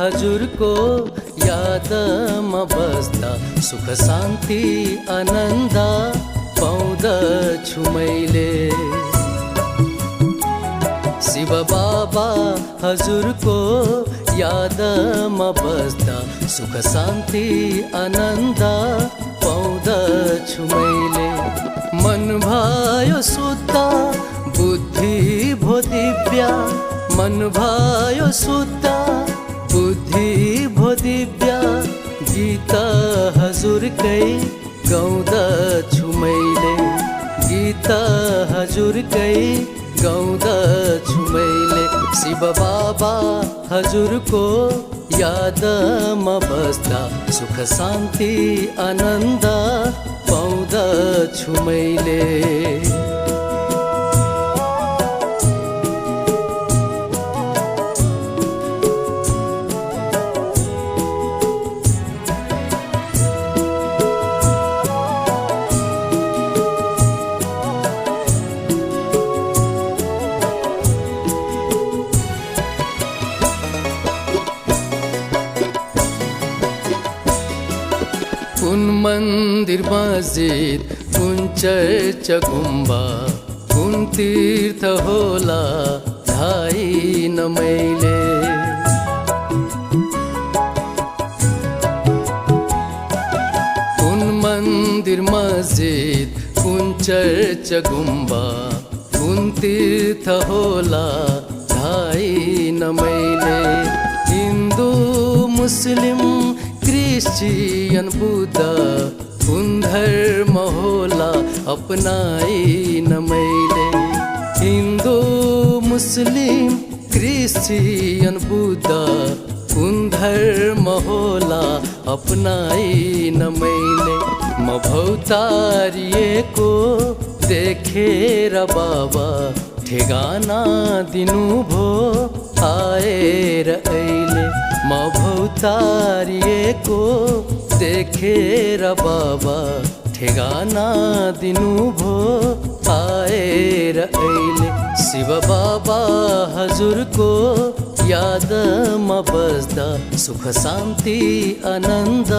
हजुरको यादमा बस्दा सुख शान्ति आनन्द पाउँदछु मैले। शिव बाबा हजुरको यादमा बस्दा सुख शान्ति आनन्द पाउँदछु मैले। मन भयो शुद्ध बुद्धि भो दिव्य, मन भयो शुद्ध बुद्धि भो दिव्य, गीत हजुरकै गाउँदछु मैले। गीत हजुरकै गाउँदछु मैले। शिव बाबा हजुरको यादमा बस्दा सुख शान्ति आनन्द पाउँदछु मैले। कुन मन्दिर मस्जिद, कुन चर्च गुम्बा, कुन तीर्थ होला थाहैन मैले। कुन मन्दिर मस्जिद, कुन चर्च गुम्बा, कुन तीर्थ होला थाहैन मैले। हिन्दू मुस्लिम क्रिश्चियन बुद्ध कुन धर्म होला अपनाइन मैले। हिन्दू मुस्लिम क्रिश्चियन बुद्ध कुन धर्म होला अपनाइन मैले। म भौतारिएको देखेर बाबा ठेगाना दिनुभो आएर अहिले। म भौतारिएको देखेर बाबा ठेगाना दिनुभो आएर अहिले। शिव बाबा हजुरको यादमा बस्दा सुख शान्ति आनन्द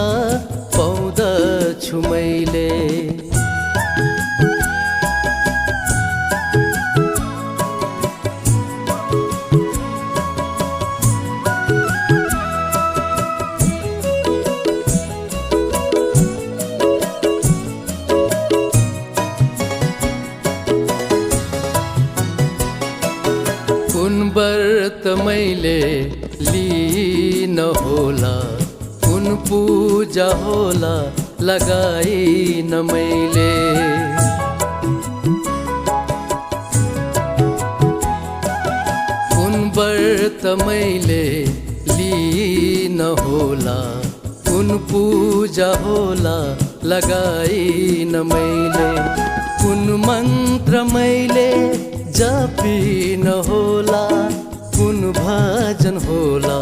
पाउँदछु मैले। कुन व्रत मैले लिन होला, कुन पूजा होला लगाइन मैले। कुन व्रत मैले लिन होला, कुन पूजा होला लगाइन मैले। कुन मन्त्र मैले जपिन होला, कुन भजन होला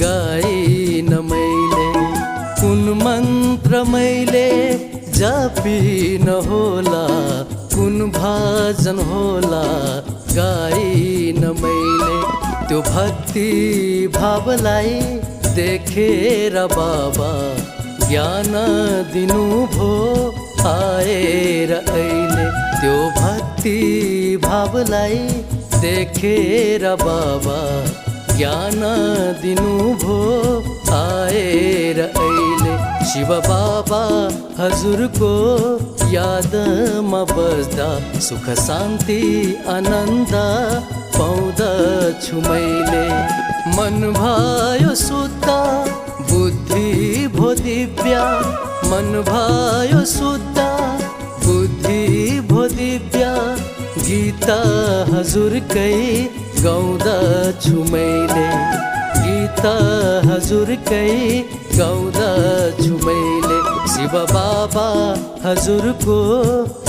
गाइन मैले। कुन मन्त्र मैले जपिन होला, कुन भजन होला गाइन मैले। त्यो भक्ति भावलाई देखेर बाबा ज्ञान दिनुभो आएर अहिले। त्यो भक्ति भावलाई देखेर बाबा ज्ञान दिनुभो आएर अहिले। शिव बाबा हजुरको यादमा बस्दा सुख शान्ति आनन्द पाउँदछु मैले। मन भयो शुद्ध बुद्धि भो दिव्य, मन भयो शुद्ध बुद्धि भो दिव्य, गीत हजुरकै गाउँदछु मैले। गीत हजुरकै गाउँदछु मैले। शिव बाबा हजुरको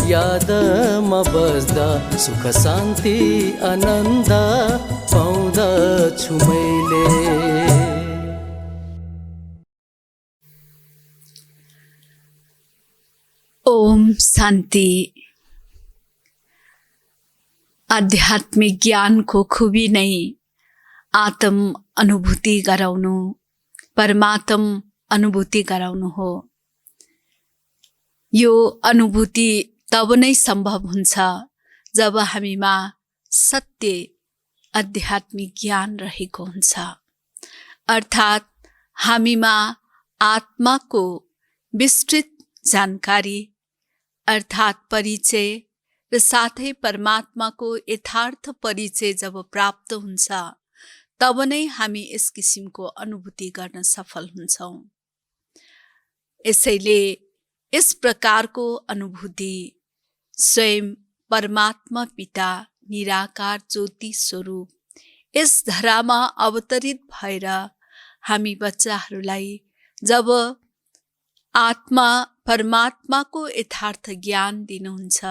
यादमा बस्दा सुख शान्ति आनन्द पाउँदछु मैले। ओम शान्ति। आध्यात्मिक ज्ञानको खुबी नै आत्म अनुभूति गराउनु, परमात्म अनुभूति गराउनु हो। यो अनुभूति तब नै सम्भव हुन्छ जब हामीमा सत्य आध्यात्मिक ज्ञान रहेको हुन्छ, अर्थात् हामीमा आत्माको विस्तृत जानकारी अर्थात् परिचय र साथै परमात्माको यथार्थ परिचय जब प्राप्त हुन्छ, तब नै हामी यस किसिमको अनुभूति गर्न सफल हुन्छौँ। यसैले यस प्रकारको अनुभूति स्वयं परमात्मा पिता निराकार ज्योति स्वरूप यस धरामा अवतरित भएर हामी बच्चाहरूलाई जब आत्मा परमात्माको यथार्थ ज्ञान दिनुहुन्छ,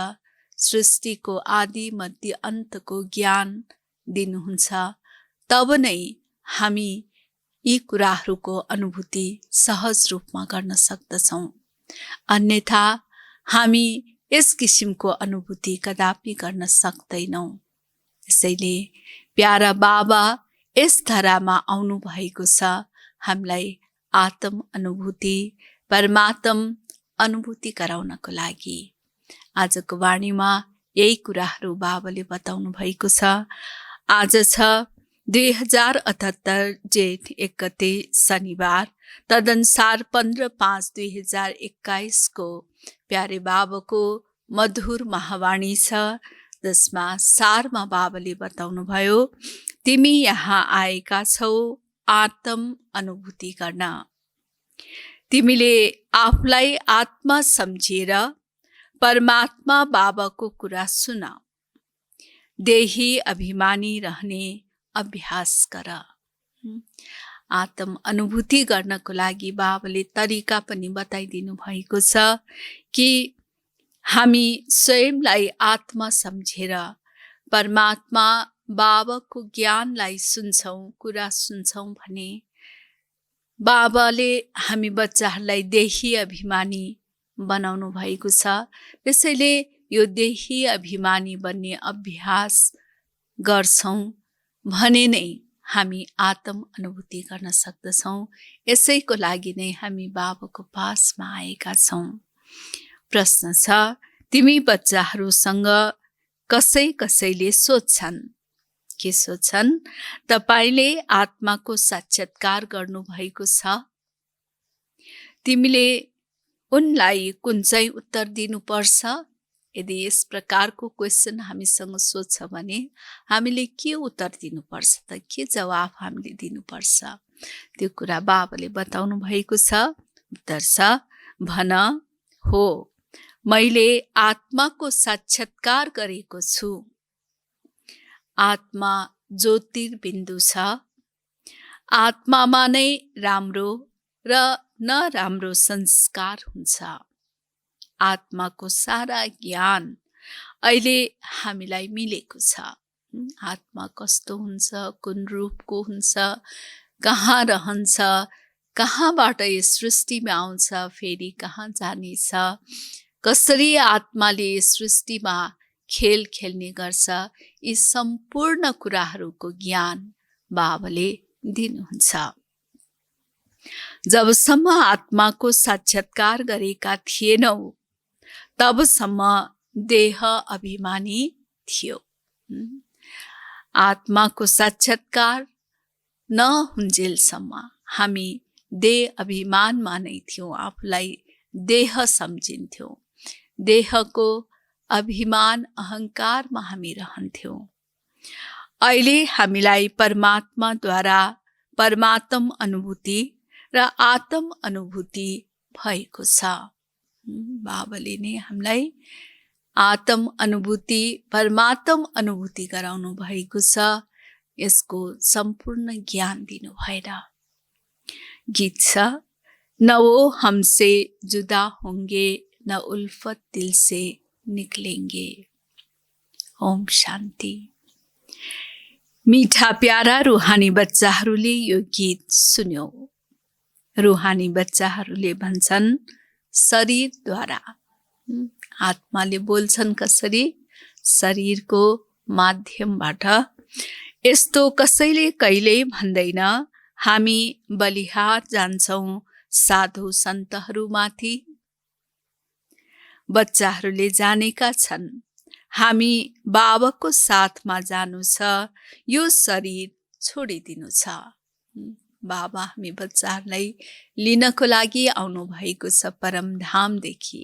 सृष्टिको आदि मध्य अन्तको ज्ञान दिनुहुन्छ, तब नै हामी यी कुराहरूको अनुभूति सहज रूपमा गर्न सक्दछौँ। अन्यथा हामी यस किसिमको अनुभूति कदापि गर्न सक्दैनौँ। यसैले प्यारा बाबा यस धरामा आउनु भएको छ हामीलाई आत्म अनुभूति, परमात्म अनुभूति गराउनको लागि। आजको वाणीमा यही कुराहरू बाबाले बताउनु भएको छ। आज छ 2078 जेठ 1 गते शनिबार, तदनुसार 15/5/2021 को प्यारे बाबाको मधुर महावाणी छ, जसमा सारमा बाबाले बताउनु भयो, तिमी यहाँ आएका छौ आत्म अनुभूति गर्न। तिमीले आफूलाई आत्मा सम्झेर परमात्मा बाबाको कुरा सुन। देही अभिमानी रहने अभ्यास गर। आत्म अनुभूति गर्नको लागि बाबाले तरिका पनि बताइदिनु भएको छ कि हामी स्वयंलाई आत्मा सम्झेर परमात्मा बाबाको ज्ञानलाई सुन्छौँ, कुरा सुन्छौँ भने बाबाले हामी बच्चाहरूलाई देही अभिमानी बनाउनु भएको छ। त्यसैले यो देही अभिमानी बन्ने अभ्यास गर्छौँ भने नै हामी आत्म अनुभूति गर्न सक्दछौँ। यसैको लागि नै हामी बाबाको पासमा आएका छौँ। प्रश्न छ, तिमी बच्चाहरूसँग कसैले सोध्छन्, के सोध्छन्? तपाईले आत्माको साक्षात्कार गर्नुभएको छ। तिमीले उनलाई कुन चाहिँ उत्तर दिनुपर्छ? यदि यस प्रकारको क्वेसन हामीसँग सोध्छ भने हामीले के उत्तर दिनुपर्छ त? के जवाफ हामीले दिनुपर्छ? त्यो कुरा बाबाले बताउनु भएको छ। उत्तर छ, भन, हो, मैले आत्माको साक्षात्कार गरेको छु। आत्मा ज्योतिर्बिन्दु छ। आत्मामा नै राम्रो र नराम्रो संस्कार हुन्छ। आत्माको सारा ज्ञान अहिले हामीलाई मिलेको छ। आत्मा कस्तो हुन्छ, कुन रूपको हुन्छ, कहाँ रहन्छ, कहाँबाट यस सृष्टिमा आउँछ, फेरि कहाँ जानेछ, कसरी आत्माले यस सृष्टिमा खेल खेल्ने गर्छ, यी सम्पूर्ण कुराहरूको ज्ञान बाबाले दिनुहुन्छ। जबसम्म आत्माको साक्षात्कार गरेका थिएनौ तबसम्म देह अभिमानी थियो। आत्माको साक्षात्कार नहुन्जेलसम्म हामी देह अभिमानमा नै थियौँ, आफूलाई देह सम्झिन्थ्यौँ। देहको अभिमान अहङ्कारमा हामी रहन्थ्यौँ। अहिले हामीलाई परमात्माद्वारा परमात्म अनुभूति र आत्म अनुभूति भएको छ। बाबाले नै हामीलाई आत्म अनुभूति, परमात्म अनुभूति गराउनु भएको छ। यसको सम्पूर्ण ज्ञान दिनु भएर गीत छ, न वो हमसे जुदा होंगे न उल्फत दिल से निकलेंगे। ओम शान्ति। मीठा प्यारा रूहानी बच्चाहरूले यो गीत सुन्यो। रूहानी बच्चाहरूले भन्छन् शरीरद्वारा, आत्माले बोल्छन् कसरी? शरीरको माध्यमबाट यस्तो कसैले कहिल्यै भन्दैन हामी बलिहार जान्छौँ साधु सन्तहरूमाथि। बच्चाहरूले जानेका छन् हामी बाबाको साथमा जानु छ, यो शरीर छोडिदिनु छ। बाबा हामी बच्चाहरूलाई लिनको लागि आउनु भएको छ परमधामदेखि।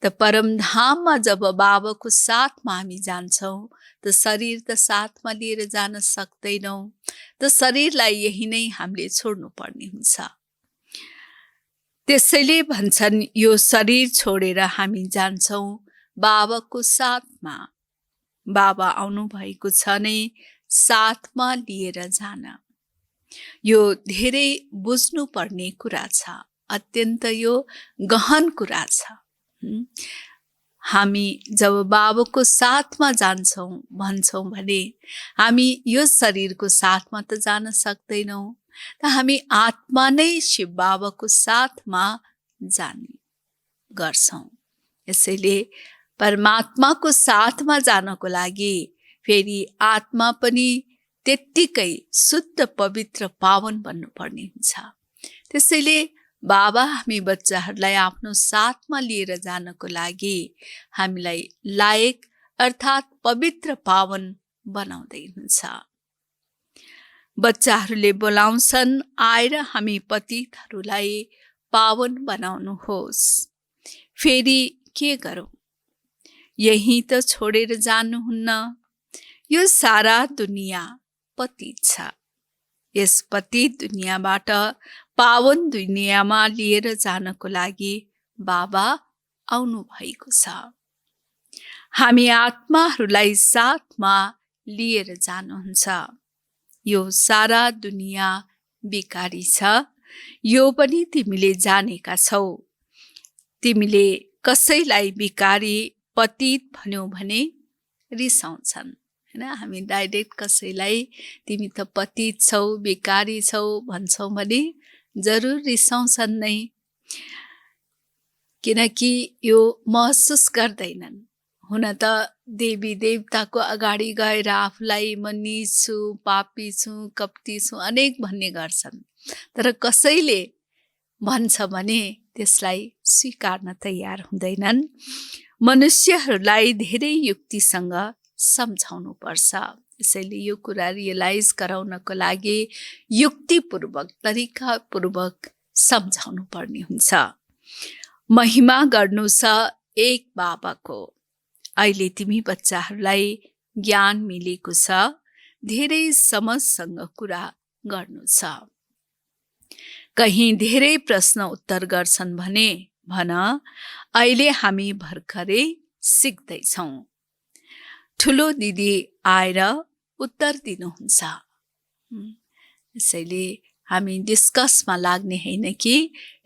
त परमधाममा जब बाबाको साथमा हामी जान्छौँ त शरीर त साथमा लिएर जान सक्दैनौँ, त शरीरलाई यही नै हामीले छोड्नु पर्ने हुन्छ। त्यसैले भन्छन् यो शरीर छोडेर हामी जान्छौँ बाबाको साथमा। बाबा आउनु भएको छ नै साथमा लिएर जान। यो धेरै बुझ्नु पर्ने कुरा छ, अत्यन्त यो गहन कुरा छ। हामी जब बाबाको साथमा जान्छौँ भन्छौँ भने हामी यो शरीरको साथमा त जान सक्दैनौँ, त हामी आत्मा नै शिव बाबाको साथमा जाने गर्छौँ। यसैले परमात्माको साथमा जानको लागि फेरि आत्मा पनि त्यत्तिकै शुद्ध पवित्र पावन बन्नुपर्ने हुन्छ। त्यसैले बाबा हामी बच्चाहरूलाई आफ्नो साथमा लिएर जानको लागि हामीलाई लायक अर्थात् पवित्र पावन बनाउँदै हुन्छ। बच्चाहरूले बोलाउँछन् आएर हामी पतितहरूलाई पावन बनाउनुहोस्। फेरि के गरौँ? यही त छोडेर जानुहुन्न। यो सारा दुनियाँ पतित छ। यस पतित दुनियाँबाट पावन दुनियाँमा लिएर जानको लागि बाबा आउनु भएको छ। हामी आत्माहरूलाई साथमा लिएर जानुहुन्छ। यो सारा दुनियाँ बिकारी छ, यो पनि तिमीले जानेका छौ। तिमीले कसैलाई बिकारी पतित भन्यौ भने रिसाउँछन्, हैन? हामी डाइरेक्ट कसैलाई तिमी त पतित छौ, बिकारी छौ भन्छौँ भने जरुर रिसाउँछन् नै, किनकि यो महसुस गर्दैनन्। हुन त देवी देवताको अगाडि गएर आफूलाई म नीच छु, पापी छु, कप्टी छु अनेक भन्ने गर्छन्, तर कसैले भन्छ भने त्यसलाई स्वीकार्न तयार हुँदैनन्। मनुष्यहरूलाई धेरै युक्तिसँग सम्झाउनु पर्छ। यसैले यो कुरा रियलाइज गराउनको लागि युक्तिपूर्वक तरिकापूर्वक सम्झाउनु पर्ने हुन्छ। महिमा गर्नु छ एक बाबाको। अहिले तिमी बच्चाहरूलाई ज्ञान मिलेको छ, धेरै समझसँग कुरा गर्नु छ। कहीँ धेरै प्रश्न उत्तर गर्छन् भने भन, अहिले हामी भर्खरै सिक्दैछौँ। ठुलो दिदी आएर उत्तर दिनुहुन्छ। यसैले हामी डिस्कसमा लाग्ने होइन कि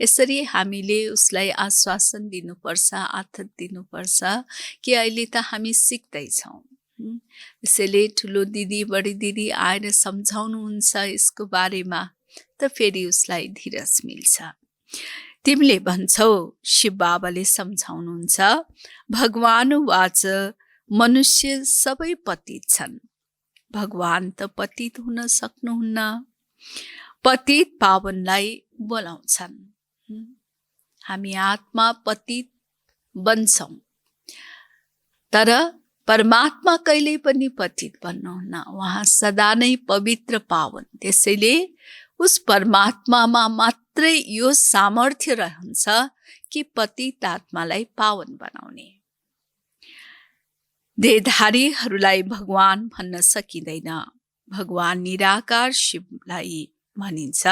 यसरी हामीले उसलाई आश्वासन दिनुपर्छ, आथत दिनुपर्छ कि अहिले त हामी सिक्दैछौँ। यसैले ठुलो दिदी बडी दिदी आएर सम्झाउनुहुन्छ यसको बारेमा, त फेरि उसलाई धीरज मिल्छ। तिमीले भन्छौ शिव बाबाले सम्झाउनुहुन्छ, भगवान वाच मनुष्य सबै पतित छन्। भगवान त पतित हुन सक्नुहुन्न। पतित पावनलाई बोलाउँछन्। हामी आत्मा पतित बन्छौँ, तर परमात्मा कहिल्यै पनि पतित बन्नुहुन्न। उहाँ सदा नै पवित्र पावन। त्यसैले उस परमात्मामा मात्रै यो सामर्थ्य रहन्छ कि पतित आत्मालाई पावन बनाउने। देहधारीहरूलाई भगवान भन्न सकिँदैन। भगवान निराकार शिवलाई भनिन्छ।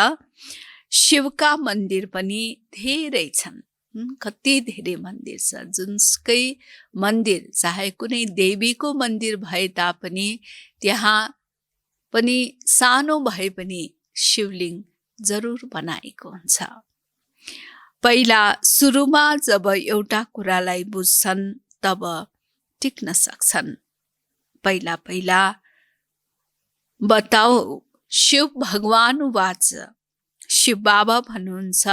शिवका मन्दिर पनि धेरै छन्। कति धेरै मन्दिर छ। जुनसुकै मन्दिर, चाहे कुनै देवीको मन्दिर भए तापनि त्यहाँ पनि सानो भए पनि शिवलिङ्ग जरुर बनाएको हुन्छ। पहिला सुरुमा जब एउटा कुरालाई बुझ्छन् तब टिक्न सक्छन्। पहिला पहिला बताओ शिव भगवान वाच, शिव बाबा भन्नुहुन्छ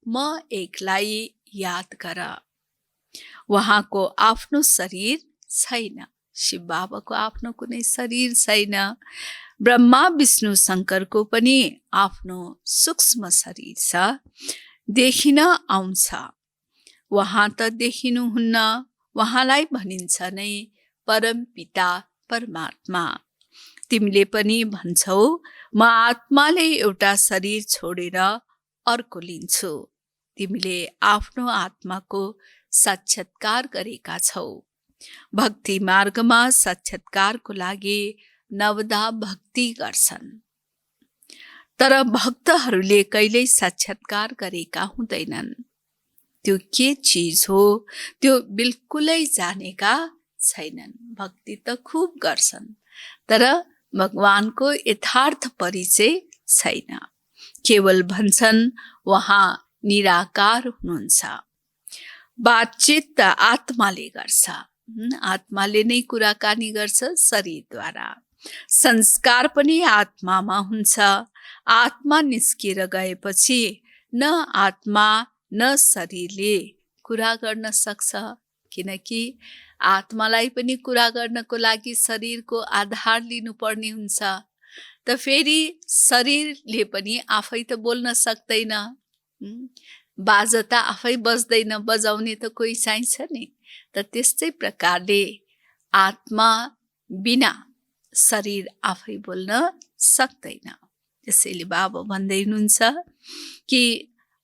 म एकलाई याद गर। उहाँको आफ्नो शरीर छैन, शिव बाबाको आफ्नो कुनै शरीर छैन। ब्रह्मा विष्णु शङ्करको पनि आफ्नो सूक्ष्म शरीर छ, देखिन आउँछ। उहाँ त देखिनुहुन्न, उहाँलाई भनिन्छ नै परम पिता परमात्मा। तिमीले पनि भन्छौ म आत्माले एउटा शरीर छोडेर अर्को लिन्छु। तिमीले आफ्नो आत्माको साक्षात्कार गरेका छौ। भक्ति मार्गमा साक्षात्कारको लागि नवदा भक्ति गर्छन्, तर भक्तहरूले कहिल्यै साक्षात्कार गरेका हुँदैनन्। त्यो के चिज हो त्यो बिल्कुलै जानेका छैनन्। भक्ति त खुब गर्छन्, तर भगवानको यथार्थ परिचय छैन। केवल भन्छन् उहाँ निराकार हुनुहुन्छ। बातचित त आत्माले गर्छ, आत्माले नै कुराकानी गर्छ शरीरद्वारा। संस्कार पनि आत्मामा हुन्छ। आत्मा निस्किएर गएपछि न आत्मा न शरीरले कुरा गर्न सक्छ, किनकि आत्मालाई पनि कुरा गर्नको लागि शरीरको आधार लिनुपर्ने हुन्छ। त फेरि शरीरले पनि आफै त बोल्न सक्दैन, बाजा त आफै बज्दैन, बजाउने त कोही चाहिन्छ नि। त त्यस्तै प्रकारले आत्मा बिना शरीर आफै बोल्न सक्दैन। त्यसैले बाबा भन्दै हुनुहुन्छ कि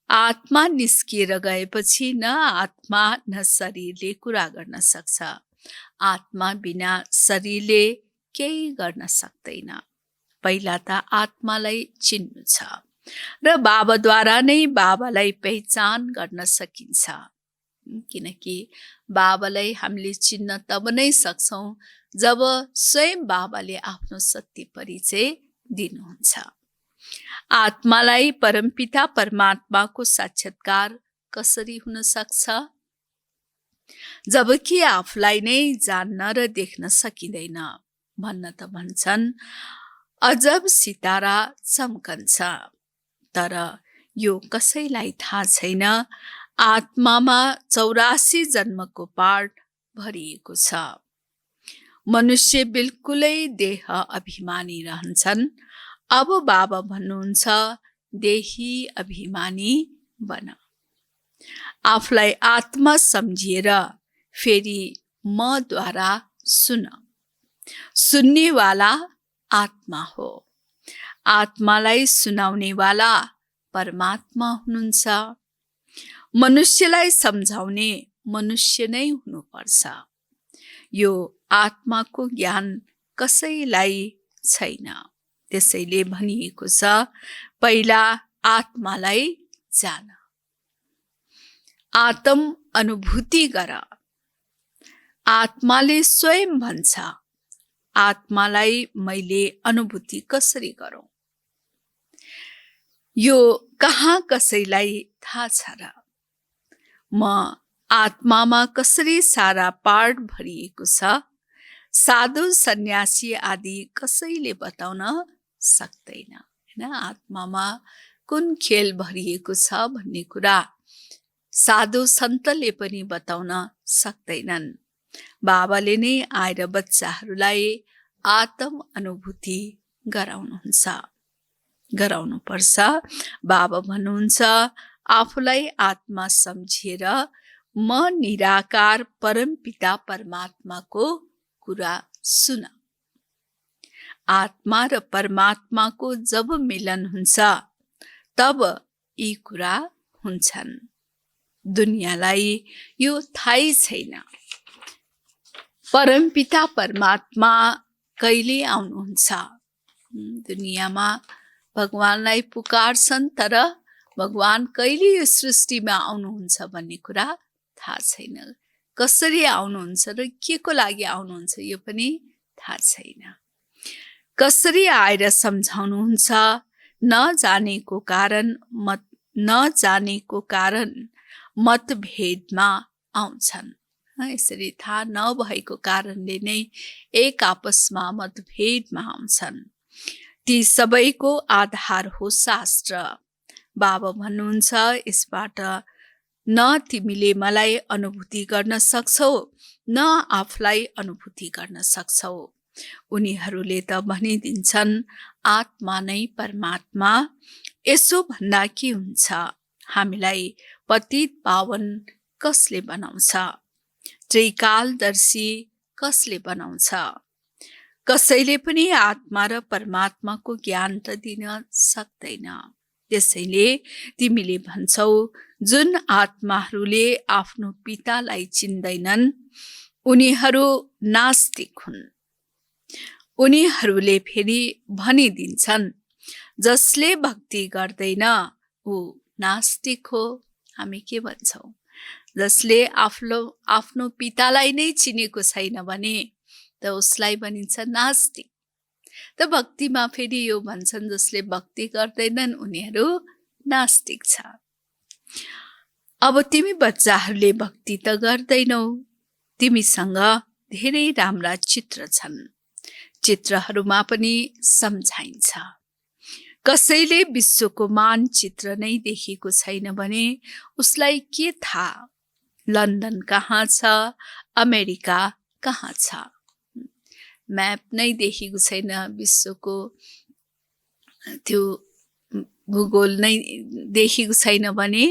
आत्मा निस्किएर गएपछि न आत्मा न शरीरले कुरा गर्न सक्छ। आत्मा बिना शरीरले केही गर्न सक्दैन। पहिला त आत्मालाई चिन्नु छ र बाबाद्वारा नै बाबालाई पहिचान गर्न सकिन्छ। किनकि बाबालाई हामीले चिन्न तब नै सक्छौँ जब स्वयं बाबाले आफ्नो सत्य परिचय दिनुहुन्छ। आत्मालाई परमपिता परमात्माको साक्षात्कार कसरी हुन सक्छ? जबकि आफूलाई नै जान्न र देख्न सकिँदैन। भन्न त भन्छन् अजब सितारा चम्कन्छ, तर यो कसैलाई थाहा छैन आत्मामा 84 जन्मको पाठ भरिएको छ। मनुष्य बिल्कुलै देह अभिमानी रहन्छन्। अब बाबा भन्नुहुन्छ देही अभिमानी बन। आफूलाई आत्मा सम्झिएर फेरि मद्वारा सुन। सुन्नेवाला आत्मा हो। आत्मालाई सुनाउनेवाला परमात्मा हुनुहुन्छ। मनुष्यलाई सम्झाउने मनुष्य नै हुनुपर्छ। यो आत्माको ज्ञान कसैलाई छैन। त्यसैले भनिएको छ पहिला आत्मालाई जान, आत्म अनुभूति गर। आत्माले स्वयं भन्छ आत्मालाई मैले अनुभूति कसरी गरौँ? यो कहाँ कसैलाई थाहा छ र? म आत्मामा कसरी सारा पाठ भरिएको छ साधु सन्यासी आदि कसैले बताउन सक्दैन। हैन, आत्मामा कुन खेल भरिएको छ भन्ने कुरा साधु सन्तले पनि बताउन सक्दैनन्। बाबाले नै आएर बच्चाहरूलाई आत्म अनुभूति गराउनुपर्छ। बाबा भन्नुहुन्छ आफूलाई आत्मा सम्झिएर म निराकार परमपिता परमात्माको कुरा सुन। आत्मा र परमात्माको जब मिलन हुन्छ तब यी कुरा हुन्छन्। दुनियाँलाई यो थाहै छैन परमपिता परमात्मा कहिले आउनुहुन्छ। दुनियाँमा भगवानलाई पुकार्छन्, तर भगवान कहिले यो सृष्टिमा आउनुहुन्छ भन्ने कुरा थाहा छैन। कसरी आउनुहुन्छ र के को लागि आउनुहुन्छ यो पनि थाहा छैन। कसरी आएर सम्झाउनुहुन्छ नजानेको कारण मतभेदमा आउँछन्। यसरी थाहा नभएको कारणले नै एक आपसमा मतभेदमा आउँछन्। ती सबैको आधार हो शास्त्र। बाबा भन्नुहुन्छ यसबाट न तिमीले मलाई अनुभूति गर्न सक्छौ न आफूलाई अनुभूति गर्न सक्छौ। उनीहरूले त भनिदिन्छन् आत्मा नै परमात्मा। यसो भन्दा के हुन्छ? हामीलाई पतित पावन कसले बनाउँछ? त्रिकालदर्शी कसले बनाउँछ? कसैले पनि आत्मा र परमात्माको ज्ञान त दिन सक्दैन। त्यसैले तिमीले भन्छौ जुन आत्माहरूले आफ्नो पितालाई चिन्दैनन् उनीहरू नास्तिक हुन्। उनीहरूले फेरि भनिदिन्छन् जसले भक्ति गर्दैन ऊ नास्तिक हो। हामी के भन्छौ? जसले आफ्नो पितालाई नै चिनेको छैन भने त उसलाई भनिन्छ नास्तिक। त भक्तिमा फेरि यो भन्छन् जसले भक्ति गर्दैनन् उनीहरू नास्तिक छ। अब तिमी बच्चाहरूले भक्ति त गर्दैनौ। तिमीसँग धेरै राम्रा चित्र छन्। चित्रहरूमा पनि सम्झाइन्छ। कसैले विश्वको मानचित्र नै देखेको छैन भने उसलाई के थाहा लन्डन कहाँ छ, अमेरिका कहाँ छ? म्याप नै देखेको छैन विश्वको, त्यो भूगोल नै देखेको छैन भने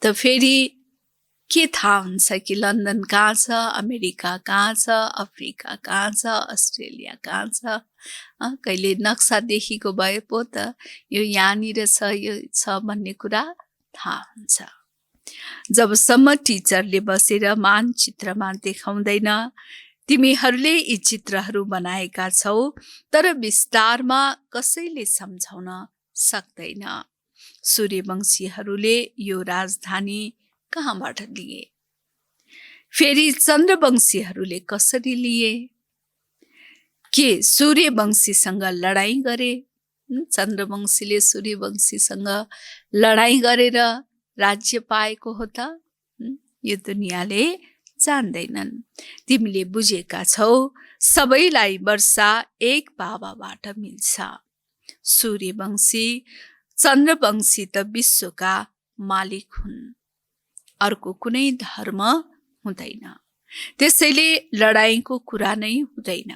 त फेरि के थाहा हुन्छ कि लन्डन कहाँ छ, अमेरिका कहाँ छ, अफ्रिका कहाँ छ, अस्ट्रेलिया कहाँ छ? कहिले नक्सा देखेको भए पो त यो यहाँनिर छ, यो छ भन्ने कुरा थाहा हुन्छ। जबसम्म टिचरले बसेर मानचित्रमा देखाउँदैन तिमीहरूले यी चित्रहरू बनाएका छौ तर विस्तारमा कसैले सम्झाउन सक्दैन। सूर्यवंशीहरूले यो राजधानी कहाँबाट लिए? फेरि चन्द्रवंशीहरूले कसरी लिए? के सूर्यवंशीसँग लडाईँ गरे? चन्द्रवंशीले सूर्यवंशीसँग लडाईँ गरेर राज्य पाएको हो त? यो दुनियाँले जान्दैनन्। तिमीले बुझेका छौ सबैलाई वर्षा एक बाबाबाट मिल्छ। सूर्यवंशी चन्द्रवंशी त विश्वका मालिक हुन्, अर्को कुनै धर्म हुँदैन। त्यसैले लडाईँको कुरा नै हुँदैन।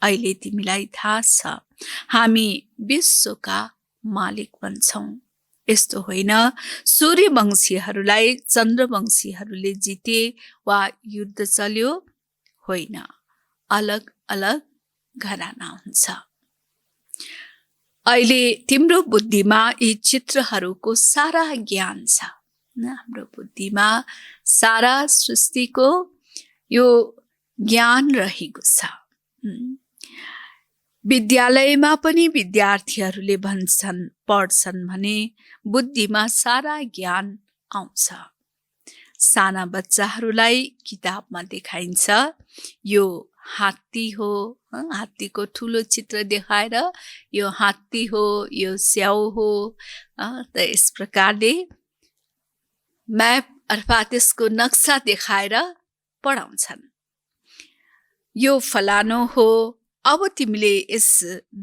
अहिले तिमीलाई थाहा छ हामी विश्वका मालिक बन्छौँ। यस्तो होइन सूर्यवंशीहरूलाई चन्द्रवंशीहरूले जिते वा युद्ध चल्यो, होइन, अलग अलग घराना हुन्छ। अहिले तिम्रो बुद्धिमा यी चित्रहरूको सारा ज्ञान छ। हाम्रो बुद्धिमा सारा सृष्टिको यो ज्ञान रहेको छ। विद्यालयमा पनि विद्यार्थीहरूले भन्छन् पढ्छन् भने बुद्धिमा सारा ज्ञान आउँछ। साना बच्चाहरूलाई किताबमा देखाइन्छ यो हात्ती हो, हात्तीको ठुलो चित्र देखाएर यो हात्ती हो, यो स्याउ हो। त यस प्रकारले म्याप अर्थात् यसको नक्सा देखाएर पढाउँछन्। यो फलानो हो। अब तिमीले यस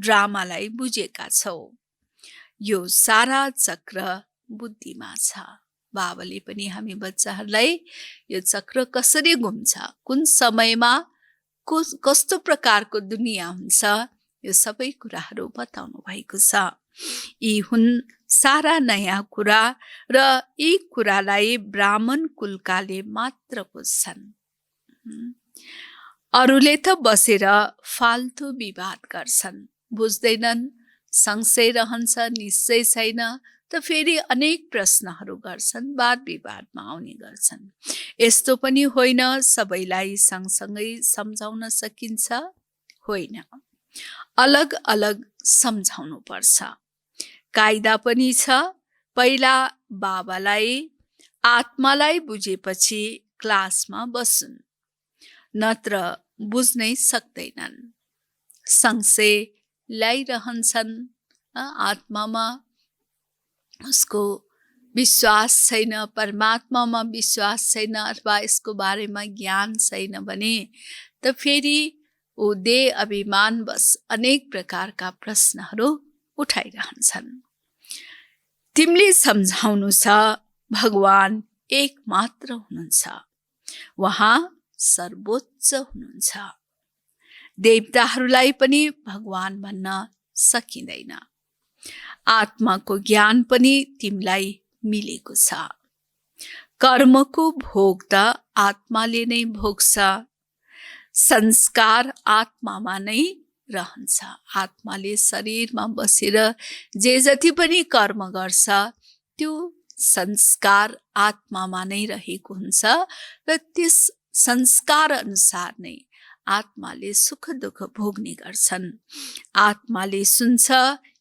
ड्रामालाई बुझेका छौ। यो सारा चक्र बुद्धिमा छ। बाबाले पनि हामी बच्चाहरूलाई यो चक्र कसरी घुम्छ, कुन समयमा कस्तो प्रकारको दुनियाँ हुन्छ, यो सबै कुराहरू बताउनु भएको छ। यी हुन् सारा नयाँ कुरा र यी कुरालाई ब्राह्मण कुलकाले मात्र बुझ्छन्। अरूले त बसेर फाल्तु विवाद गर्छन्, बुझ्दैनन्, सँगै रहन्छ, निश्चय छैन, त फेरि अनेक प्रश्नहरू गर्छन्, वाद विवादमा आउने गर्छन्। यस्तो पनि होइन सबैलाई सँगसँगै सम्झाउन सकिन्छ, होइन, अलग अलग सम्झाउनु पर्छ। कायदा पनि छ। पहिला बाबालाई आत्मालाई बुझेपछि क्लासमा बस्छन्, नत्र बुझ्नै सक्दैनन्। सँगै ल्याइरहन्छन्, आत्मामा उसको विश्वास छैन, परमात्मामा विश्वास छैन अथवा यसको बारेमा ज्ञान छैन भने त फेरि ऊ देह अभिमान बस अनेक प्रकारका प्रश्नहरू उठाइरहन्छन्। तिमीले सम्झाउनु छ भगवान एक मात्र हुनुहुन्छ, उहाँ सर्वोच्च हुनुहुन्छ। देवताहरूलाई पनि भगवान भन्न सकिँदैन। आत्माको ज्ञान पनि तिमीलाई मिलेको छ। कर्मको भोग त आत्माले नै भोग्छ। संस्कार आत्मामा नै रहन्छ। आत्माले शरीरमा बसेर जे जति पनि कर्म गर्छ त्यो संस्कार आत्मामा नै रहेको हुन्छ र त्यस संस्कार अनुसार नै आत्माले सुख दुःख भोग्ने गर्छन्। आत्माले सुन्छ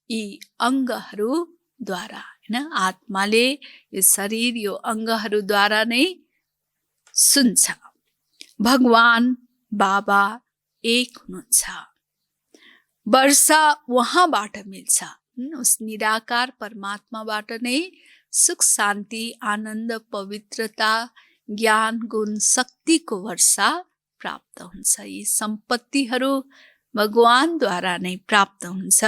यी अङ्गहरूद्वारा, हैन? आत्माले यो शरीर यो अङ्गहरूद्वारा नै सुन्छ। भगवान बाबा एक हुनुहुन्छ। वर्षा उहाँबाट मिल्छ। उस निराकार परमात्माबाट नै सुख शान्ति आनन्द पवित्रता ज्ञान गुण शक्तिको वर्षा प्राप्त हुन्छ। यी सम्पत्तिहरू भगवानद्वारा नै प्राप्त हुन्छ।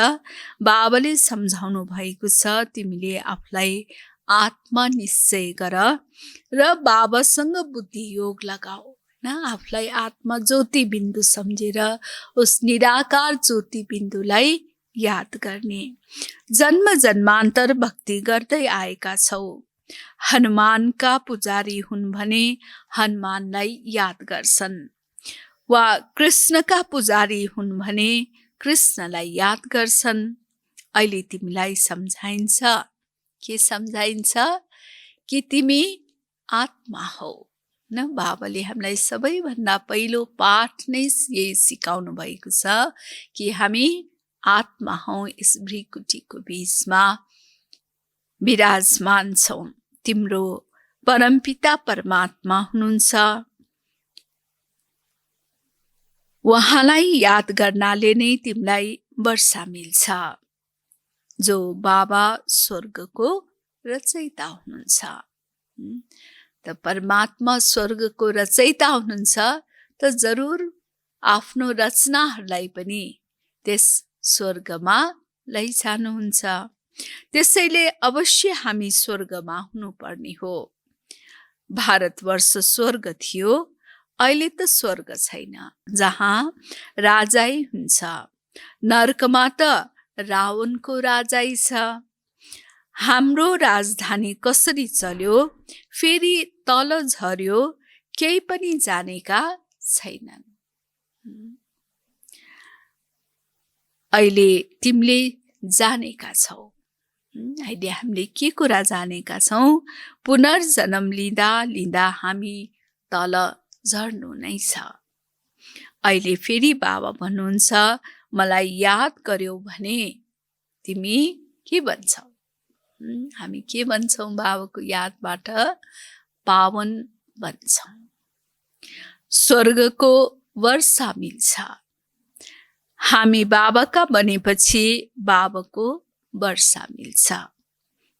बाबाले सम्झाउनु भएको छ तिमीले आफूलाई आत्मा निश्चय गर र बाबासँग बुद्धि योग लगाऊ। आफूलाई आत्मा ज्योति बिन्दु सम्झेर उस निराकार ज्योति बिन्दुलाई याद गर्ने। जन्म जन्मान्तर भक्ति गर्दै आएका छौ। हनुमानका पुजारी हुन् भने हनुमानलाई याद गर्छन्, वा कृष्णका पुजारी हुन् भने कृष्णलाई याद गर्छन्। अहिले तिमीलाई सम्झाइन्छ। के सम्झाइन्छ? कि तिमी आत्मा हौ। न बाबाले हामीलाई सबैभन्दा पहिलो पाठ नै यही सिकाउनु भएको छ कि हामी आत्मा हौ। यस भृकुटीको बीचमा विराजमान छौँ। तिम्रो परमपिता परमात्मा हुनुहुन्छ। उहाँलाई याद गर्नाले नै तिमीलाई वर्षा मिल्छ। जो बाबा स्वर्गको रचयिता हुनुहुन्छ। त परमात्मा स्वर्गको रचयिता हुनुहुन्छ त जरुर आफ्नो रचनाहरूलाई पनि त्यस स्वर्गमा लैजानुहुन्छ। त्यसैले अवश्य हामी स्वर्गमा हुनुपर्ने हो। भारतवर्ष स्वर्ग थियो, अहिले त स्वर्ग छैन, जहाँ राजै हुन्छ। नर्कमा त रावणको राजै छ। हाम्रो राजधानी कसरी चल्यो, फेरि तल झर्यो, केही पनि जानेका छैनन्। अहिले तिमीले जानेका छौ। अहिले हामीले के कुरा जानेका छौँ? पुनर्जन्म लिँदा लिँदा हामी तल झर्नु नै छ। अहिले फेरि बाबा भन्नुहुन्छ मलाई याद गर्यौ भने तिमी के भन्छौ? हामी के भन्छौँ? बाबाको यादबाट पावन बन्छौँ। स्वर्गको वर्षा मिल्छ। हामी बाबाका बनेपछि बाबाको वर्षा मिल्छ।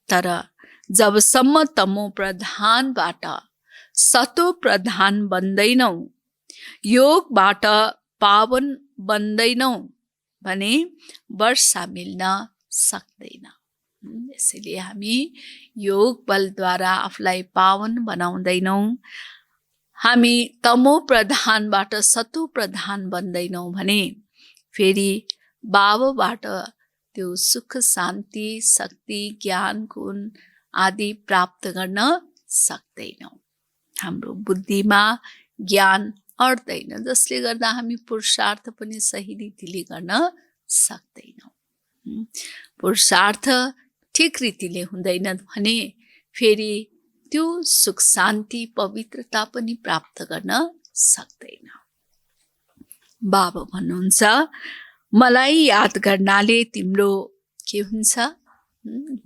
तर जबसम्म तमो प्रधानबाट सतो प्रधान बन्दैनौ, योगबाट पावन बन्दैनौ भने वर्षा मिल्न सक्दैन। यसैले हामी योग बलद्वारा आफूलाई पावन बनाउँदैनौ। हामी तमो प्रधानबाट सतो प्रधान बन्दैनौ भने फेरि बाबाबाट त्यो सुख शान्ति शक्ति ज्ञान गुण आदि प्राप्त गर्न सक्दैनौँ। हाम्रो बुद्धिमा ज्ञान अट्दैन, जसले गर्दा हामी पुरुषार्थ पनि सही रीतिले गर्न सक्दैनौँ। पुरुषार्थ ठिक रीतिले हुँदैन भने फेरि त्यो सुख शान्ति पवित्रता पनि प्राप्त गर्न सक्दैन। बाबा भन्नुहुन्छ मलाई याद गर्नाले तिम्रो के हुन्छ?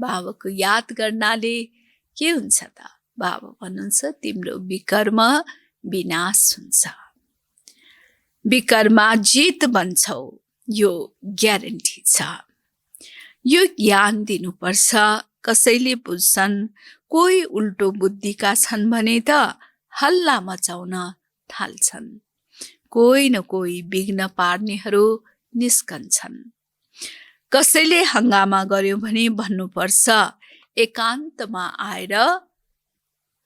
बाबाको याद गर्नाले के हुन्छ त? बाबा भन्नुहुन्छ तिम्रो विकर्म विनाश हुन्छ। विकर्माजित बन्छौ, यो ग्यारेन्टी छ। यो ज्ञान दिनुपर्छ। कसैले बुझ्छन्, कोही उल्टो बुद्धिका छन् भने त हल्ला मचाउन थाल्छन्। कोही न कोही विघ्न पार्नेहरू निस्कन्छन्। कसैले हङ्गामा गर्यो भने भन्नुपर्छ एकान्तमा आएर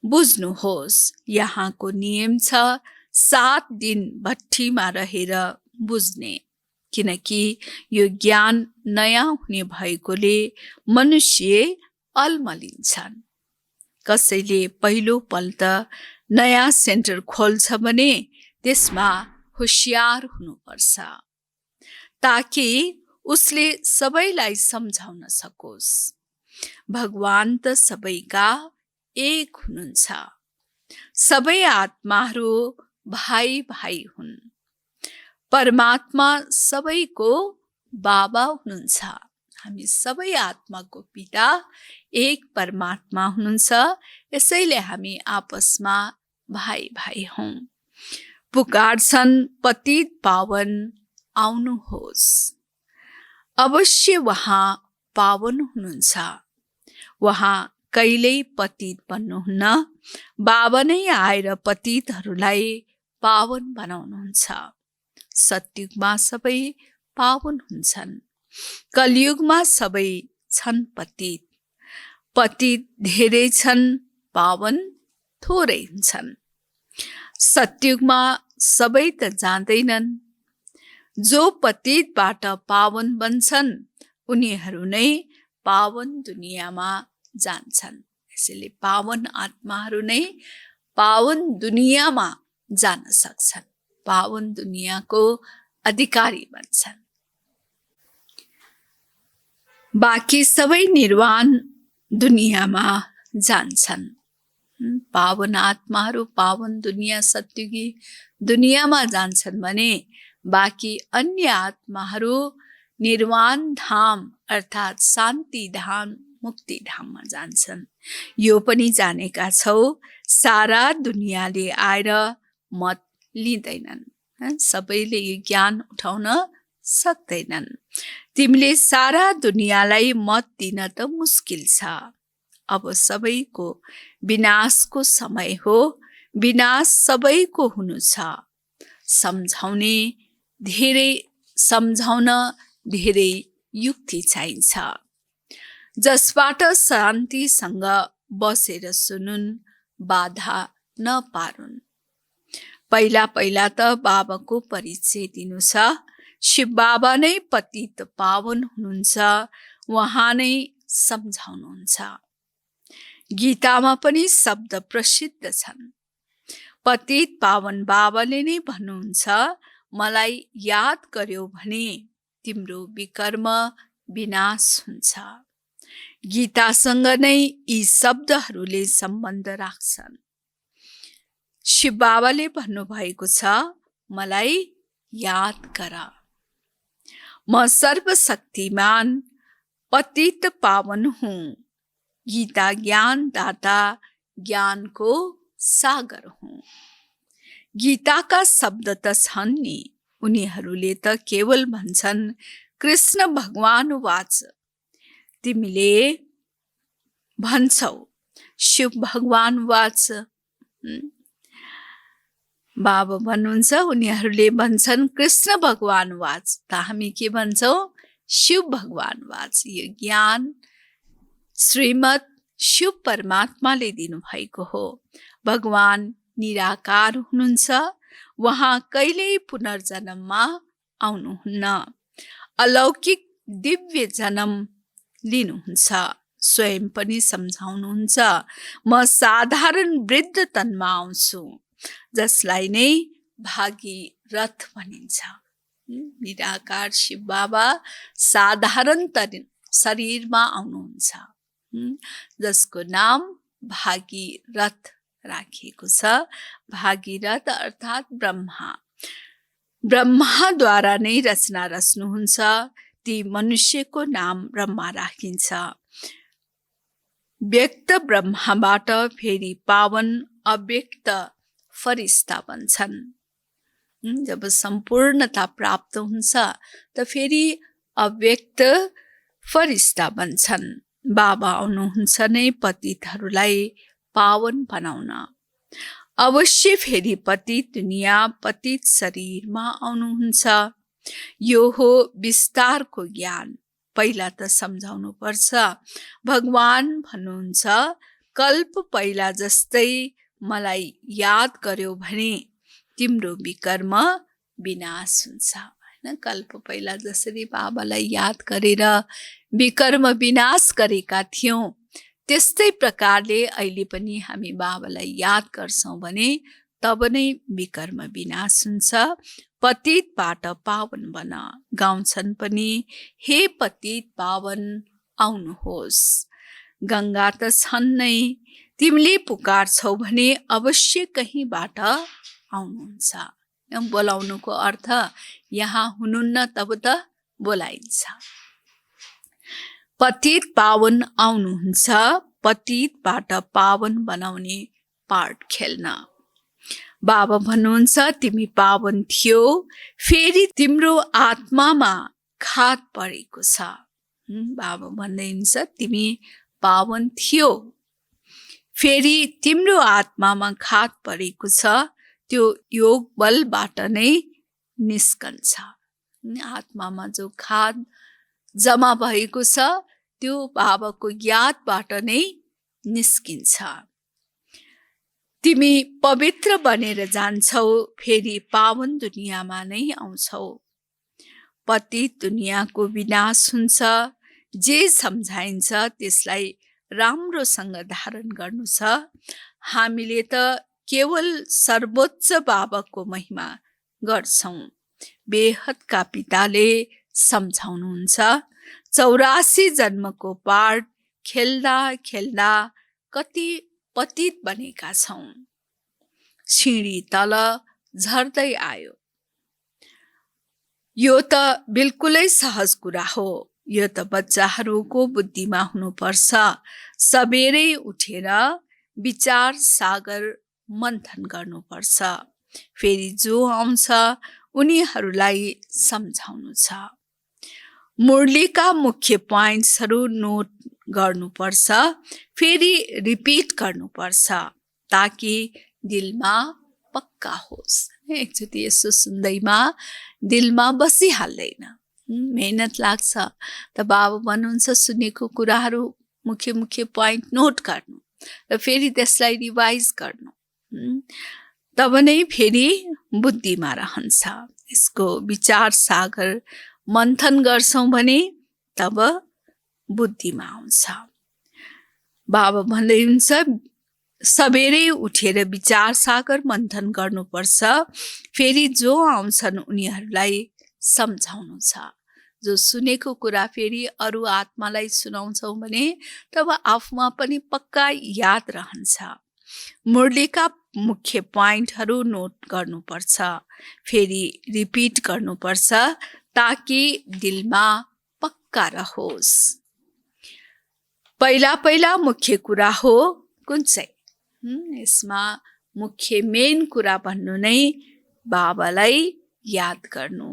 बुझ्नुहोस्। यहाँको नियम छ 7 दिन भट्टीमा रहेर बुझ्ने, किनकि यो ज्ञान नयाँ हुने भएकोले मनुष्य अल्मलिन्छन्। कसैले पहिलोपल्ट नयाँ सेन्टर खोल्छ भने त्यसमा होशियार हुनुपर्छ, ताकि उसले सबैलाई सम्झाउन सकोस्। भगवान त सबैका एक हुनुहुन्छ। सबै आत्माहरू भाइ भाइ हुन्। परमात्मा सबैको बाबा हुनुहुन्छ। हामी सबै आत्माको पिता एक परमात्मा हुनुहुन्छ। यसैले हामी आपसमा भाइ भाइ हौं। पुकार्छन् पतित पावन आउनुहोस्। अवश्य उहाँ पावन हुनुहुन्छ। उहाँ कहिल्यै पतित बन्नुहुन्न। बाबा नै आएर पतितहरूलाई पावन बनाउनुहुन्छ। सतयुगमा सबै पावन हुन्छन्। कलियुगमा सबै छन् पतित। पतित धेरै छन्, पावन थोरै हुन्छन्। सतयुगमा सबै त जाँदैनन्। जो पतितबाट पावन बन्छन् उनीहरू नै पावन दुनियाँमा जान्छन्। यसैले पावन आत्माहरू नै पावन दुनियाँमा जान सक्छन्, पावन दुनियाँको अधिकारी बन्छन्। बाँकी सबै निर्वाण दुनियाँमा जान्छन्। पावन आत्माहरू पावन दुनियाँ सत्युगी दुनियाँमा जान्छन् भने बाँकी अन्य आत्माहरू निर्वाण धाम अर्थात् शान्ति धाम मुक्ति धाममा जान्छन्। यो पनि जानेका छौ, सारा दुनियाँले आएर मत लिँदैनन्। सबैले यो ज्ञान उठाउन सक्दैनन्। तिमीले सारा दुनियाँलाई मत दिन त मुस्किल छ। अब सबैको विनाशको समय हो। विनाश सबैको हुनु छ। सम्झाउन धेरै युक्ति चाहिन्छ। जसबाट शान्तिसँग बसेर सुनुन्, बाधा नपारुन्। पहिला पहिला त बाबाको परिचय दिनु छ। शिव बाबा नै पतित पावन हुनुहुन्छ। उहाँ नै सम्झाउनुहुन्छ। गीतामा पनि शब्द प्रसिद्ध छन्। पतित पावन बाबाले नै भन्नुहुन्छ, मलाई याद गर्यो भने तिम्रो विकर्म विनाश हुन्छ। गीतासँग नै यी शब्दहरूले सम्बन्ध राख्छन्। शिव बाबाले भन्नुभएको छ, मलाई याद गर। म सर्वशक्तिमान पतित पावन हुँ। गीता ज्ञान दाता ज्ञानको सागर हुँ। गीताका शब्द त छन् नि, उनीहरूले त केवल भन्छन् कृष्ण भगवान वाच। तिमीले भन्छौ शिव भगवान वाच। बाबा भन्नुहुन्छ उनीहरूले भन्छन् कृष्ण भगवान वाच, त हामी के भन्छौ? शिव भगवान वाच। यो ज्ञान श्रीमद् शिव परमात्माले दिनुभएको हो। भगवान निराकार हुनुहुन्छ। उहाँ कहिल्यै पुनर्जन्ममा आउनुहुन्न। अलौकिक दिव्य जन्म लिनुहुन्छ। स्वयं पनि सम्झाउनुहुन्छ, म साधारण वृद्ध तनमा आउँछु, जसलाई नै भागीरथ भनिन्छ। निराकार शिव बाबा साधारण शरीरमा आउनुहुन्छ, जसको नाम भागीरथ राखिएको छ। भागीरथ अर्थात् ब्रह्मा। ब्रह्माद्वारा नै रचना रच्नुहुन्छ। ती मनुष्यको नाम ब्रह्मा राखिन्छ। व्यक्त ब्रह्माबाट फेरि पावन अव्यक्त फरिस्ता बन्छन्। जब सम्पूर्णता प्राप्त हुन्छ त फेरि अव्यक्त फरिस्ता बन्छन्। बाबा आउनुहुन्छ नै पतितहरूलाई पावन बनाउन। अवश्य फेरि पतित दुनियाँ पतित शरीरमा आउनुहुन्छ। यो हो विस्तारको ज्ञान। पहिला त सम्झाउनु पर्छ। भगवान भन्नुहुन्छ कल्प पहिला जस्तै मलाई याद गर्यो भने तिम्रो विकर्म विनाश हुन्छ। हैन, कल्प पहिला जसरी बाबालाई याद गरेर विकर्म विनाश गरेका थियौं, त्यस्तै प्रकारले अहिले पनि हामी बाबालाई याद गर्छौं भने तब नै विकर्म विनाश हुन्छ। पतितबाट पावन बन, गाउँछन् पनि हे पतित पावन आउनुहोस्। गंगा त छन् नै, तिमीले पुकार्छौ भने अवश्य कहीँबाट आउनुहुन्छ। बोलाउनुको अर्थ यहाँ हुनुहुन्न तब त बोलाइन्छ। पतित पावन आउनुहुन्छ, पतितबाट पावन बनाउने पार्ट खेल्न। बाबा भन्नुहुन्छ तिमी पावन थियो, फेरि तिम्रो आत्मामा घात परेको छ। बाबा भन्दै हुनुहुन्छ तिमी पावन थियो, फेरि तिम्रो आत्मामा घात परेको छ, त्यो योग बलबाट नै निस्कन्छ। आत्मामा जो घात जमा भएको छ त्यो बाबाको यादबाट नै निस्किन्छ। तिमी पवित्र बनेर जान्छौ, फेरि पावन दुनियाँमा नै आउँछौ। पतित दुनियाँको विनाश हुन्छ, जे सम्झाइन्छ त्यसलाई राम्रोसँग धारण गर्नु छ। हामीले त केवल सर्वोच्च बाबाको महिमा गर्छौं। बेहदका पिताले सम्झाउनुहुन्छ 84 जन्मको पाठ खेल्दा खेल्दा कति पतित बनेका छौं, सिँढी तल झर्दै आयो। यो त बिल्कुलै सहज कुरा हो। यो त बच्चाहरूको बुद्धिमा हुनुपर्छ। सबेरै उठेर विचार सागर मन्थन गर्नुपर्छ। फेरि जो आउँछ उनीहरूलाई सम्झाउनु छ। मुरलीका मुख्य पोइन्ट्सहरू नोट गर्नुपर्छ, फेरि रिपिट गर्नुपर्छ ताकि दिलमा पक्का होस्। एकचोटि यसो सुन्दैमा दिलमा बसिहाल्दैन, मेहनत लाग्छ। त बाबा भन्नुहुन्छ सुनेको कुराहरू मुख्य मुख्य पोइन्ट नोट गर्नु र फेरि त्यसलाई रिभाइज गर्नु, तब नै फेरि बुद्धिमा रहन्छ। यसको विचार सागर मन्थन गर्छौं भने तब बुद्धिमा आउँछ। बाबा भन्दै हुन्छ सबेरै उठेर विचार सागर मन्थन गर्नुपर्छ, फेरि जो आउँछन् उनीहरूलाई सम्झाउनु छ। जो सुनेको कुरा फेरि अरू आत्मालाई सुनाउँछौं भने तब आफूमा पनि पक्का याद रहन्छ। मुरलीका मुख्य पोइन्टहरू नोट गर्नुपर्छ, फेरि रिपिट गर्नुपर्छ ताकि दिलमा पक्का रहोस्। पहिला पहिला मुख्य कुरा हो कुन चाहिँ? यसमा मुख्य मेन कुरा भन्नु नै बाबालाई याद गर्नु।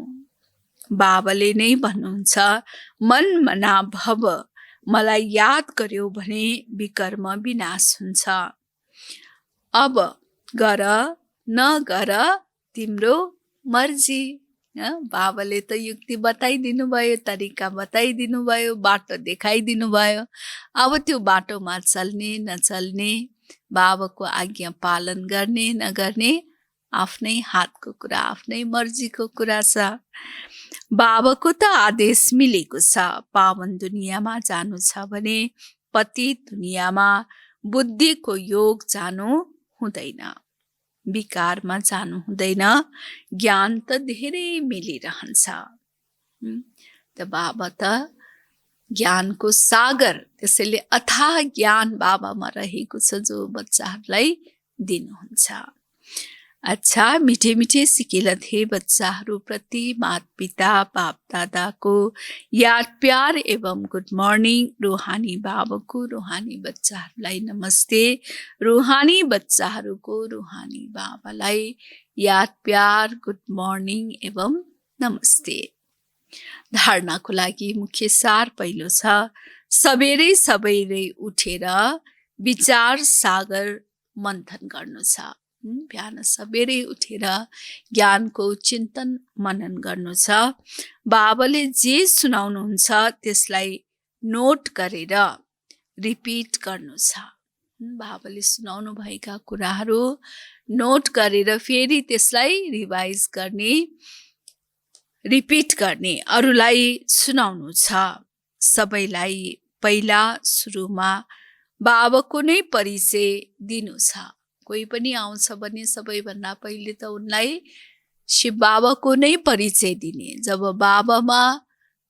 बाबाले नै भन्नुहुन्छ मन मना भव, मलाई याद गर्यो भने विकर्म विनाश हुन्छ। अब गर नगर तिम्रो मर्जी। बाबाले त युक्ति बताइदिनु भयो, तरिका बताइदिनु भयो, बाटो देखाइदिनु भयो। अब त्यो बाटोमा चल्ने नचल्ने, बाबाको आज्ञा पालन गर्ने नगर्ने आफ्नै हातको कुरा, आफ्नै मर्जीको कुरा छ। बाबाको त आदेश मिलेको छ, पावन दुनियाँमा जानु छ भने पतित दुनियाँमा बुद्धिको योग जानु हुँदैन, विकारमा जानु हुँदैन। ज्ञान त धेरै मिलिरहन्छ। त बाबा त ज्ञानको सागर, त्यसैले अथाह ज्ञान बाबामा रहेको छ जो बच्चाहरूलाई दिनुहुन्छ। अच्छा, मिठे मिठे सिकिलत हे बच्चाहरू प्रति माता पिता बाप दादाको याद प्यार एवं गुड मर्निङ। रूहानी बाबाको रूहानी बच्चाहरूलाई नमस्ते। रूहानी बच्चाहरूको रूहानी बाबालाई याद प्यार गुड मर्निङ एवं नमस्ते। धारणाको लागि मुख्य सार पहिलो छ सबेरै उठेर विचार सागर मन्थन गर्नु छ। बिहान सबेरै उठेर ज्ञानको चिन्तन मनन गर्नु छ। बाबाले जे सुनाउनुहुन्छ त्यसलाई नोट गरेर रिपिट गर्नु छ। बाबाले सुनाउनु भएका कुराहरू नोट गरेर फेरि त्यसलाई रिभाइज गर्ने, रिपिट गर्ने, अरूलाई सुनाउनु छ। सबैलाई पहिला सुरुमा बाबाको नै परिचय दिनु छ। कोही पनि आउँछ भने सबैभन्दा पहिले त उनलाई शिव बाबाको नै परिचय दिने। जब बाबामा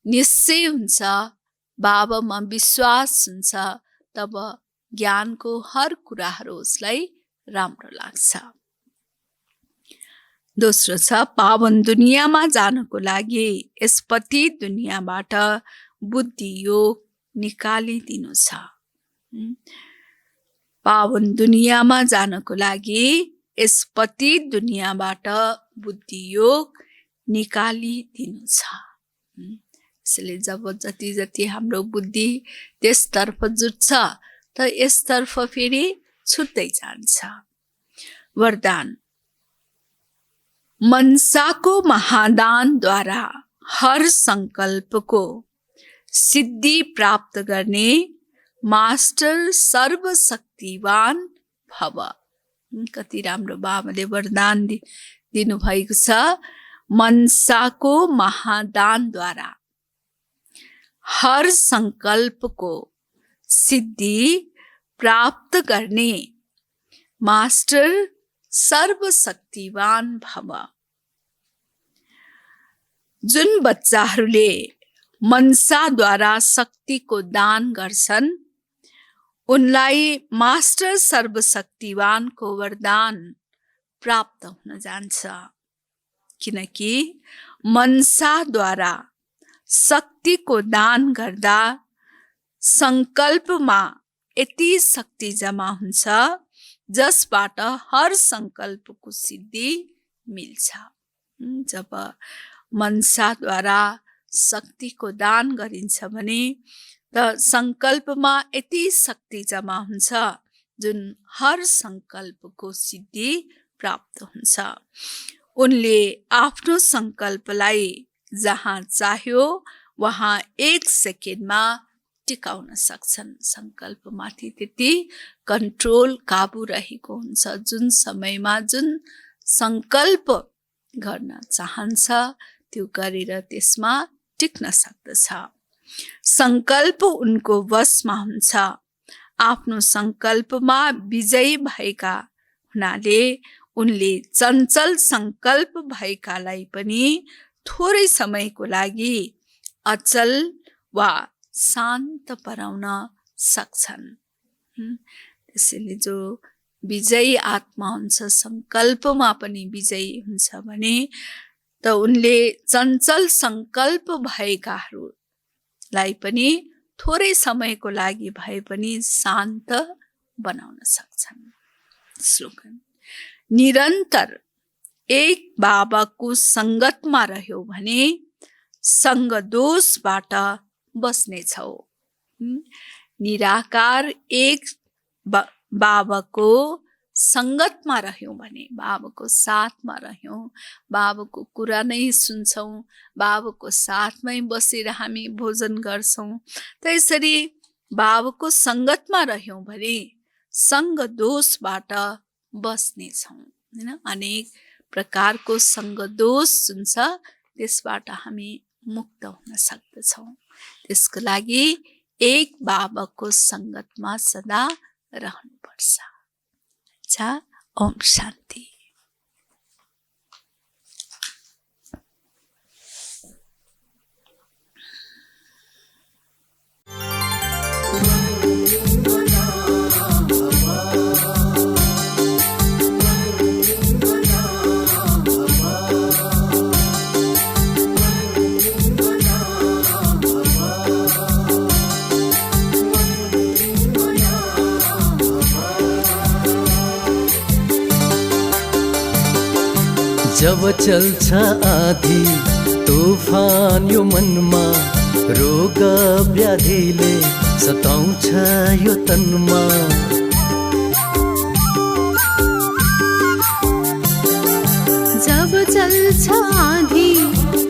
निश्चय हुन्छ, बाबामा विश्वास हुन्छ, तब ज्ञानको हर कुराहरू उसलाई राम्रो लाग्छ। दोस्रो छ पावन दुनियाँमा जानको लागि यस पतित दुनियाँबाट बुद्धि योग निकालिदिनु छ। पावन दुनियाँमा जानको लागि यस पतित दुनियाँबाट बुद्धि योग निकालिदिनु छ। यसले जब जति जति हाम्रो बुद्धि त्यसतर्फ जुट्छ त यसतर्फ फेरि छुट्दै जान्छ। वरदान, मनसाको महादानद्वारा हर संकल्पको सिद्धि प्राप्त गर्ने मास्टर सर्वशक्तिवान भव। कति राम्रो बाबाले वरदान दिनुभएको छ। मनसाको महादानद्वारा हर संकल्पको सिद्धि प्राप्त गर्ने मास्टर सर्वशक्तिवान भव। जुन बच्चाहरूले मनसाद्वारा शक्तिको दान गर्छन् उनलाई मास्टर सर्वशक्तिवानको वरदान प्राप्त हुन जान्छ। किनकि मनसाद्वारा शक्तिको दान गर्दा संकल्पमा यति शक्ति जमा हुन्छ जसबाट हर संकल्पको सिद्धि मिल्छ। जब मनसाद्वारा शक्तिको दान गरिन्छ भने त संकल्पमा यति शक्ति जमा हुन्छ जुन हर संकल्पको सिद्धि प्राप्त हुन्छ। उनले आफ्नो संकल्पलाई जहाँ चाह्यो वहाँ 1 सेकेन्डमा टिकाउन सक्छन्। संकल्पमाथि त्यति कन्ट्रोल, काबु रहेको हुन्छ। जुन समयमा जुन संकल्प गर्न चाहन्छ त्यो गरेर त्यसमा टिक्न सक्दछ। संकल्प उनको वशमा हुन्छ। आफ्नो संकल्पमा विजयी भएका हुनाले उनले चञ्चल संकल्प भएकालाई पनि थोरै समयको लागि अचल वा शान्त पाराउन सक्छन्। त्यसैले जो विजयी आत्मा हुन्छ, संकल्पमा पनि विजयी हुन्छ भने त उनले चञ्चल संकल्प भएकाहरूलाई पनि थोरै समयको लागि भए पनि शान्त बनाउन सक्छन्। स्लोगन, निरन्तर एक बाबाको संगतमा रह्यो भने संग दोषबाट बस्नेछौ। निराकार एक बाबाको संगतमा रह्यौं भने, बाबाको साथमा रह्यौं, बाबाको कुरा नै सुन्छौं, बाबाको साथमै बसेर हामी भोजन गर्छौं, त्यसरी बाबाको संगतमा रह्यौं भने संग दोषबाट बस्नेछौं। हैन, अनेक प्रकारको संग दोष जुन छ त्यसबाट हामी मुक्त हुन सक्दछौं। त्यसको लागि एक बाबाको संगतमा सदा रहनुपर्छ। अच्छा, ओम शान्ति। जब चल्छ आधी तूफान यो मनमा, रोग व्याधिले सताउँछ यो तनमा, चल्छ आँधी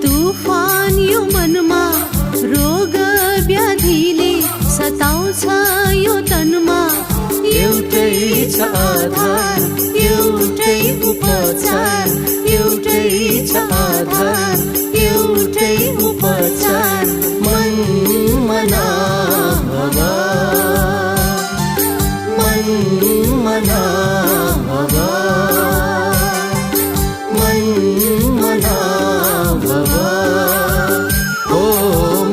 तुफान यो मनमा, रोग व्याधिले सताउँछ यो तनमा। एउटै छ आधार, एउटै उपचार, एउटै छ आधार, एउटै उपचार। मन मना बाबा, मन मना बाबा, मन मना बाबा, ओ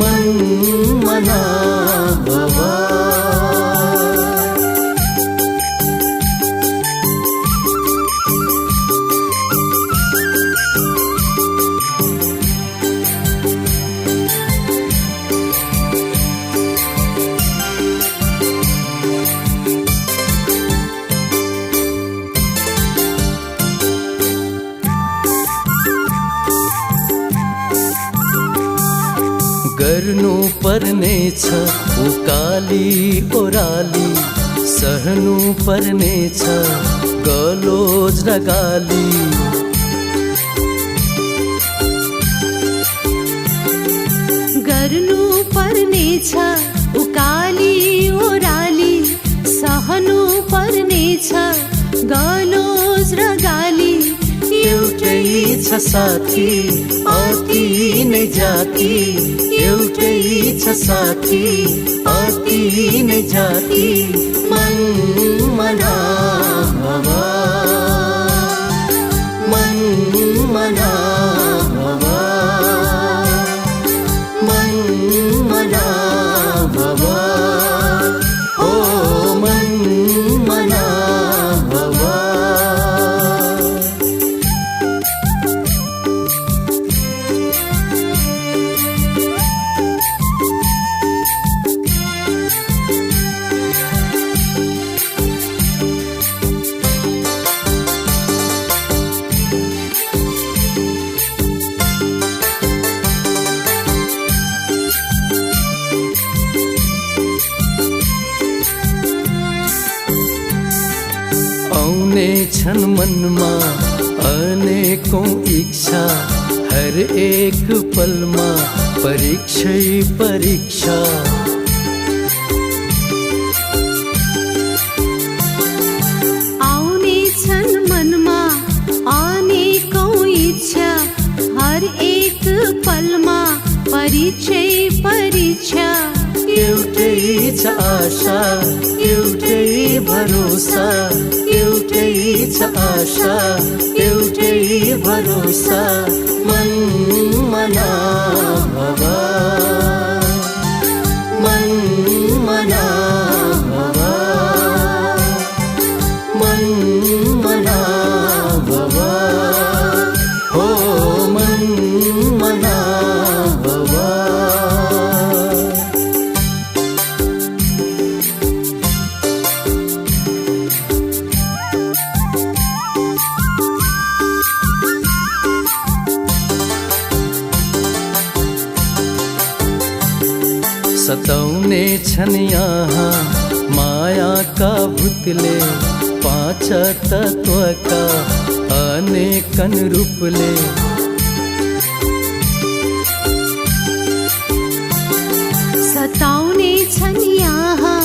मन मना बाबा। गर्नु पर्नेछ उकाली ओराली, सहनु पर्नेछ गलोज र गाली। गर्नु पर्नेछ उकाली ओराली, सहनु पर्नेछ गलोज र गाली। एउटै छ साथी अति नै जाति, एउटै छ साथी अति नै जाति। मन मना बाबा, मन मना बाबा, मन मना बाबा, ओ मन मना बाबा। आउने छन् मनमा अनेकौं इच्छा, हर एक पलमा परीक्षै परीक्षा। आउने छन् मनमा अनेकौं इच्छा, हर एक पलमा परीक्षै परीक्षा। एउटै छ आशा, एउटै भरोसा, एउटै छ आशा, एउटै भरोसा। मन मना बाबा, मन मना बाबा, मन मना बाबा, ओ मन मना बाबा। सताउने छन् यहाँ मायाका भूतले, पाँच तत्त्वका अनेकन रूपले। सताउने छन् यहाँ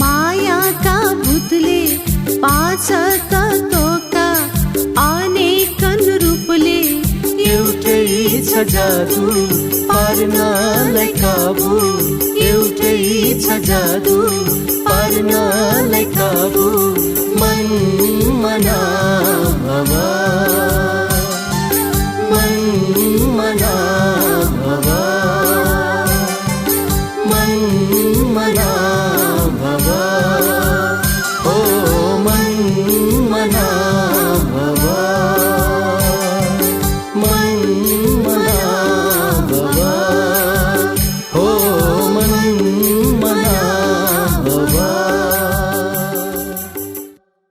मायाका भूतले, पाँच तत्त्वका अनेकन रूपले। एउटै छ जादु पार्नलाई काबु, एउटै छ जादु